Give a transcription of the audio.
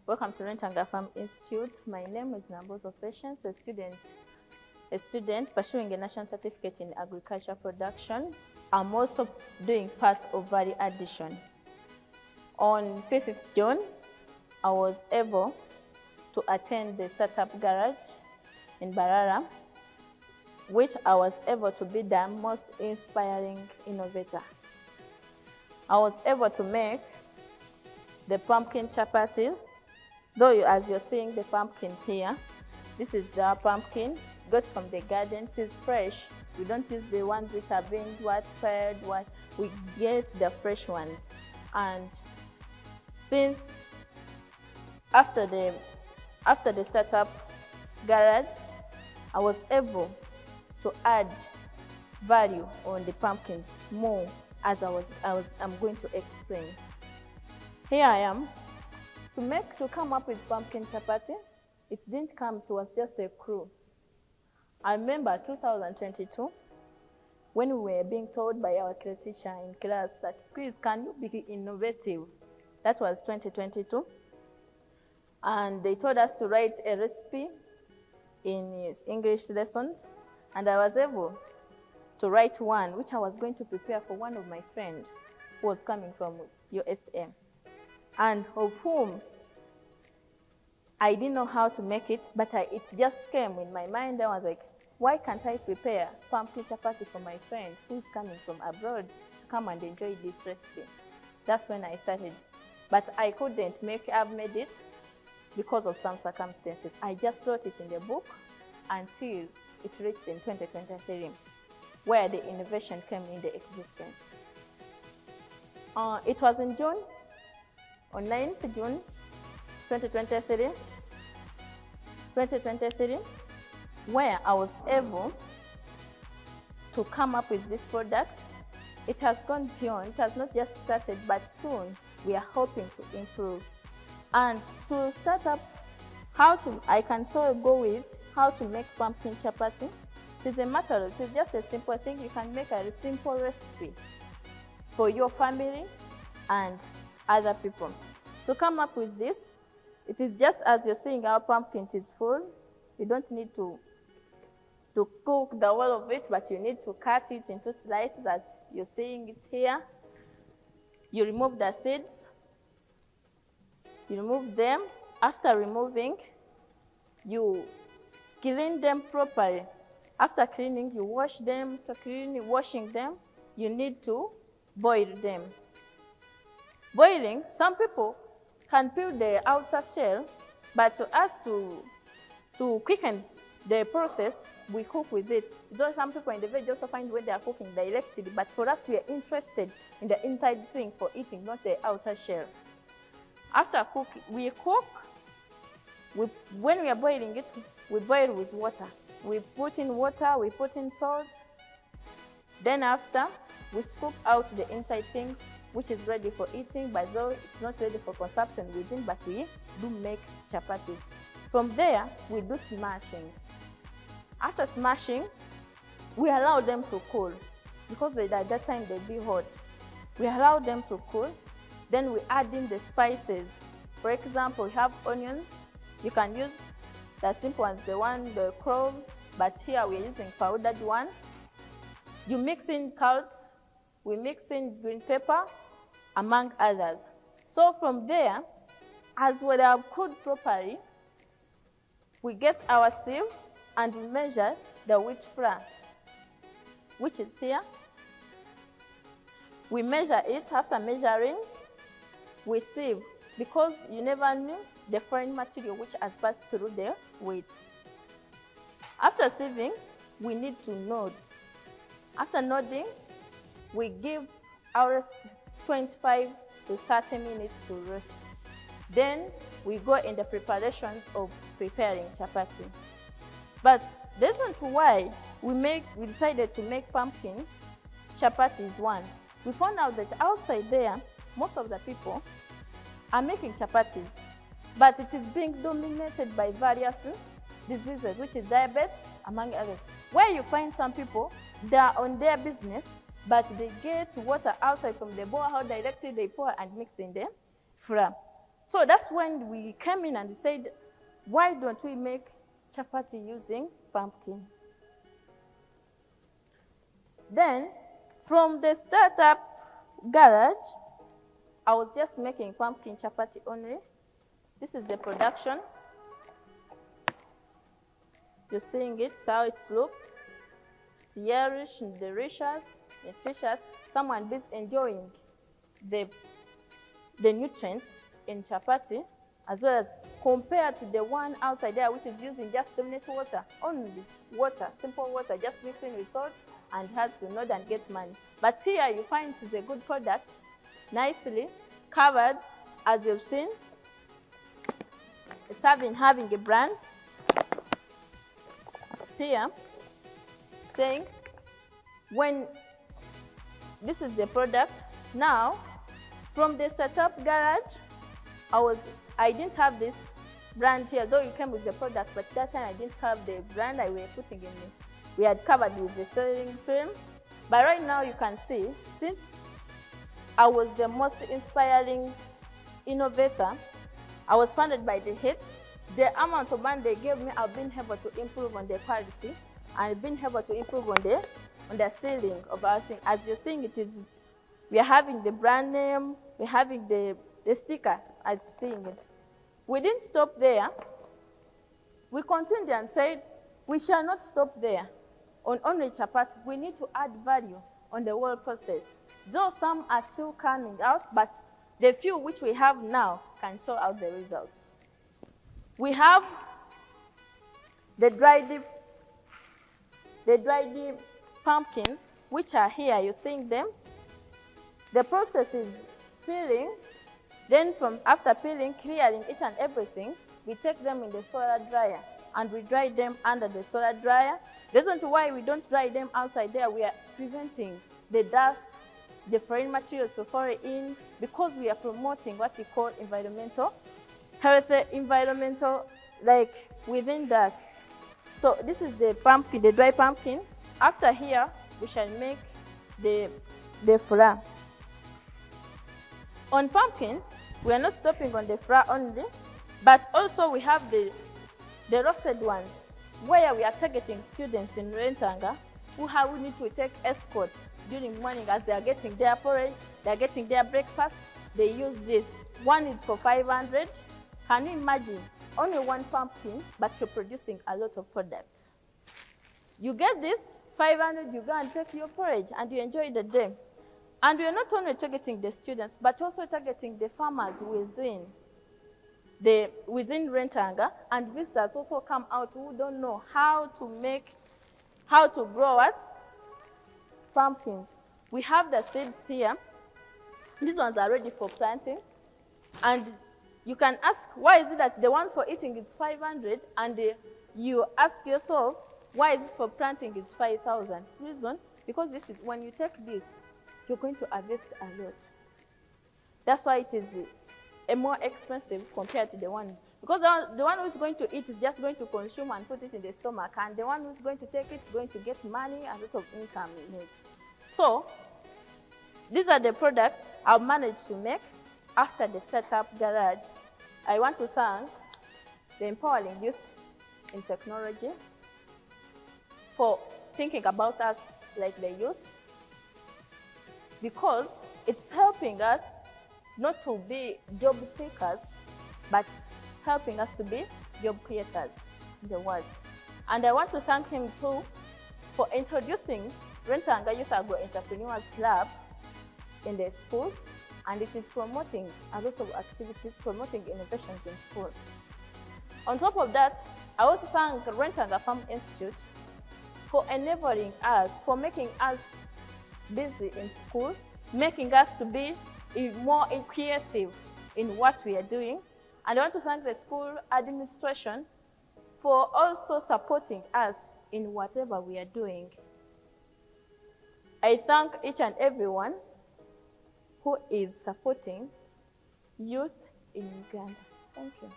Welcome to Rwentanga Farm Institute. My name is Nambozo, a student pursuing a national certificate in agriculture production. I'm also doing part of value addition. On 5th of June, I was able to attend the startup garage in Mbarara, which I was able to be the most inspiring innovator. I was able to make the pumpkin chapatis. Though as you're seeing the pumpkin here, this is the pumpkin got from the garden. It is fresh. We don't use the ones which are being expired. We get the fresh ones. And since after the startup garage, I was able to add value on the pumpkins more, as I'm going to explain. Here I am. To come up with pumpkin chapati, it didn't come to us, just a crew. I remember 2022, when we were being told by our teacher in class that, please, can you be innovative? That was 2022. And they told us to write a recipe in his English lessons. And I was able to write one, which I was going to prepare for one of my friends who was coming from USA. And of whom I didn't know how to make it, but it just came in my mind. I was like, why can't I prepare pumpkin chapati for my friend who's coming from abroad to come and enjoy this recipe? That's when I started. But I couldn't have made it because of some circumstances. I just wrote it in the book until it reached in 2023, where the innovation came into existence. It was in June, on 9th June 2023, where I was able to come up with this product. It has gone beyond, it has not just started, but soon we are hoping to improve. And to start up, I can go with how to make pumpkin chapati. It is just a simple thing. You can make a simple recipe for your family and other people. To come up with this, it is just as you're seeing our pumpkin is full. You don't need to cook the whole of it, but you need to cut it into slices as you're seeing it here. You remove the seeds. You remove them. After removing, you clean them properly. After cleaning, you wash them. Washing them, you need to boil them. Boiling, some people can peel the outer shell, but to us to quicken the process, we cook with it. Though some people in the village also find when they are cooking directly, but for us, we are interested in the inside thing for eating, not the outer shell. After cooking, we cook. When we are boiling it, we boil with water. We put in water, we put in salt. Then after, we scoop out the inside thing, which is ready for eating, but though it's not ready for consumption within, but we do make chapatis. From there, we do smashing. After smashing, we allow them to cool, because at that time they'll be hot. We allow them to cool, then we add in the spices. For example, you have onions. You can use the simple ones, the clove, but here we're using powdered one. You mix in carrots. We mix in green pepper, among others. So from there, as we have cooled properly, we get our sieve and we measure the wheat flour, which is here. We measure it. After measuring, we sieve, because you never knew the foreign material which has passed through the wheat. After sieving, we need to knead. After kneading, we give our 25 to 30 minutes to roast. Then we go in the preparations of preparing chapati. But the reason why we decided to make pumpkin chapati is one. We found out that outside there, most of the people are making chapatis, but it is being dominated by various diseases, which is diabetes, among others. Where you find some people, they are on their business, but they get water outside from the borehole directly, they pour and mix in the flour. So that's when we came in and said, why don't we make chapati using pumpkin? Then, from the startup garage, I was just making pumpkin chapati only. This is the production. You're seeing it, how it looks. It's yellowish, delicious, nutritious. Someone is enjoying the nutrients in chapati, as well as compared to the one outside there, which is using just 2-minute water, only water, simple water, just mixing with salt, and has to nod and get money. But here you find it's a good product, nicely covered, as you've seen. It's having a brand here saying when this is the product. Now, from the startup garage, I didn't have this brand here, though it came with the product, but that time I didn't have the brand I were putting in it. We had covered with the selling film. But right now you can see, since I was the most inspiring innovator, I was funded by the HIT. The amount of money they gave me, I've been able to improve on the quality, and I've been able to improve on the selling of our thing. As you're seeing, we are having the brand name, we're having the sticker, as you're seeing it. We didn't stop there. We continued and said, we shall not stop there on only chapati. We need to add value on the whole process. Though some are still coming out, but the few which we have now can show out the results. We have the dried pumpkins, which are here. You're seeing them. The process is peeling. Then after peeling, clearing each and everything, we take them in the solar dryer and we dry them under the solar dryer. The reason why we don't dry them outside there, we are preventing the dust, the foreign materials to fall in, because we are promoting what we call environmental, healthy environmental, like within that. So this is the pumpkin, the dry pumpkin. After here, we shall make the flour. On pumpkin, we are not stopping on the flour only, but also we have the roasted ones, where we are targeting students in Rwentanga who need to take escorts during morning as they are getting their porridge, they are getting their breakfast. They use this. One is for 500. Can you imagine? Only one pumpkin, but you're producing a lot of products. You get this, 500, you go and take your porridge and you enjoy the day. And we are not only targeting the students, but also targeting the farmers within Rwentanga, and visitors also come out who don't know how to grow pumpkins. We have the seeds here. These ones are ready for planting. And you can ask, why is it that the one for eating is 500, and you ask yourself, why is it for planting is 5,000? Reason, because this is, when you take this, you're going to harvest a lot. That's why it is a more expensive compared to the one. Because the one who's going to eat is just going to consume and put it in the stomach, and the one who's going to take it is going to get money and a lot of income in it. So these are the products I've managed to make after the startup garage. I want to thank the empowering youth in technology for thinking about us like the youth, because it's helping us not to be job seekers, but helping us to be job creators in the world. And I want to thank him too for introducing Rwentanga Youth Agro Entrepreneurs Club in the school, and it is promoting a lot of activities, promoting innovations in school. On top of that, I want to thank Rwentanga Farm Institute for enabling us, for making us busy in school, making us to be more creative in what we are doing. And I want to thank the school administration for also supporting us in whatever we are doing. I thank each and everyone who is supporting youth in Uganda. Thank you.